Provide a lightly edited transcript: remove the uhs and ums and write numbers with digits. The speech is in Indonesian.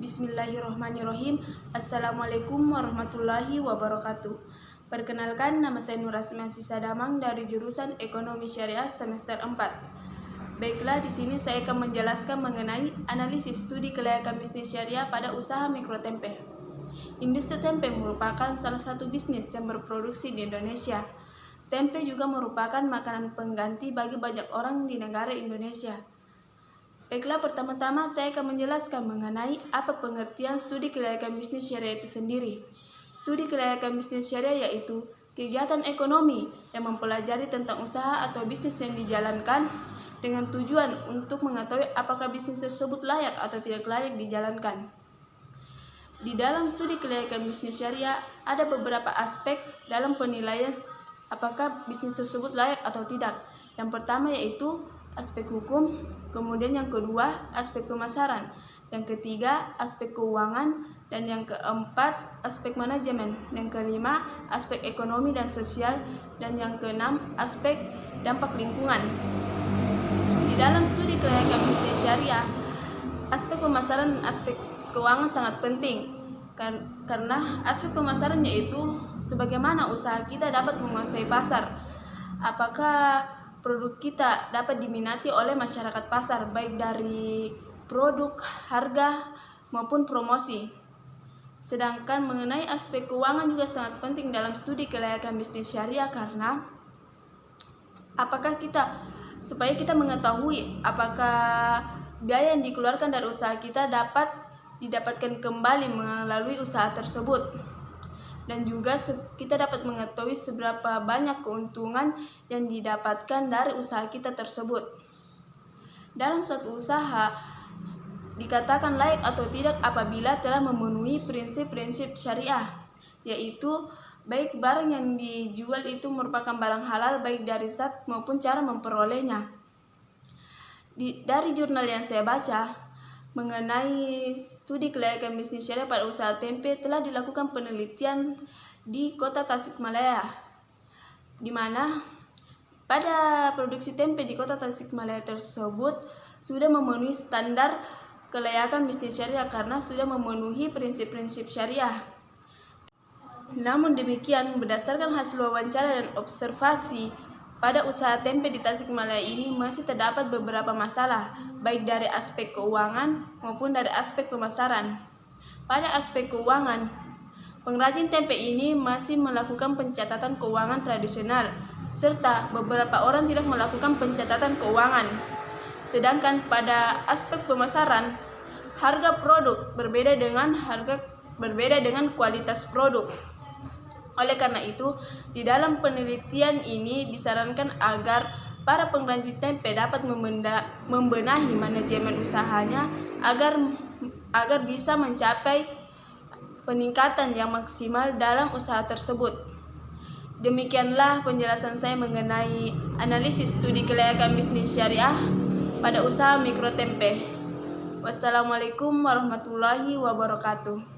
Bismillahirrahmanirrahim. Assalamualaikum warahmatullahi wabarakatuh. Perkenalkan, nama saya Nur Asmian Sisadamang dari jurusan Ekonomi Syariah semester 4. Baiklah, di sini saya akan menjelaskan mengenai analisis studi kelayakan bisnis syariah pada usaha mikro tempe. Industri tempe merupakan salah satu bisnis yang berproduksi di Indonesia. Tempe juga merupakan makanan pengganti bagi banyak orang di negara Indonesia. Baiklah, pertama-tama saya akan menjelaskan mengenai apa pengertian studi kelayakan bisnis syariah itu sendiri. Studi kelayakan bisnis syariah yaitu kegiatan ekonomi yang mempelajari tentang usaha atau bisnis yang dijalankan dengan tujuan untuk mengetahui apakah bisnis tersebut layak atau tidak layak dijalankan. Di dalam studi kelayakan bisnis syariah ada beberapa aspek dalam penilaian apakah bisnis tersebut layak atau tidak. Yang pertama yaitu aspek hukum, kemudian yang kedua aspek pemasaran, yang ketiga aspek keuangan, dan yang keempat aspek manajemen, yang kelima aspek ekonomi dan sosial, dan yang keenam aspek dampak lingkungan. Di dalam studi kelayakan bisnis syariah, aspek pemasaran dan aspek keuangan sangat penting karena aspek pemasaran yaitu sebagaimana usaha kita dapat menguasai pasar, apakah produk kita dapat diminati oleh masyarakat pasar, baik dari produk, harga, maupun promosi. Sedangkan mengenai aspek keuangan juga sangat penting dalam studi kelayakan bisnis syariah karena supaya kita mengetahui apakah biaya yang dikeluarkan dari usaha kita dapat didapatkan kembali melalui usaha tersebut, dan juga kita dapat mengetahui seberapa banyak keuntungan yang didapatkan dari usaha kita tersebut. Dalam suatu usaha dikatakan layak atau tidak apabila telah memenuhi prinsip-prinsip syariah, yaitu baik barang yang dijual itu merupakan barang halal baik dari zat maupun cara memperolehnya. Dari jurnal yang saya baca mengenai studi kelayakan bisnis syariah pada usaha tempe, telah dilakukan penelitian di kota Tasikmalaya, di mana pada produksi tempe di kota Tasikmalaya tersebut sudah memenuhi standar kelayakan bisnis syariah karena sudah memenuhi prinsip-prinsip syariah. Namun demikian, berdasarkan hasil wawancara dan observasi pada usaha tempe di Tasikmalaya ini masih terdapat beberapa masalah, baik dari aspek keuangan maupun dari aspek pemasaran. Pada aspek keuangan, pengrajin tempe ini masih melakukan pencatatan keuangan tradisional, serta beberapa orang tidak melakukan pencatatan keuangan. Sedangkan pada aspek pemasaran, harga produk berbeda dengan kualitas produk. Oleh karena itu, di dalam penelitian ini disarankan agar para pengrajin tempe dapat membenahi manajemen usahanya agar bisa mencapai peningkatan yang maksimal dalam usaha tersebut. Demikianlah penjelasan saya mengenai analisis studi kelayakan bisnis syariah pada usaha mikro tempe. Wassalamualaikum warahmatullahi wabarakatuh.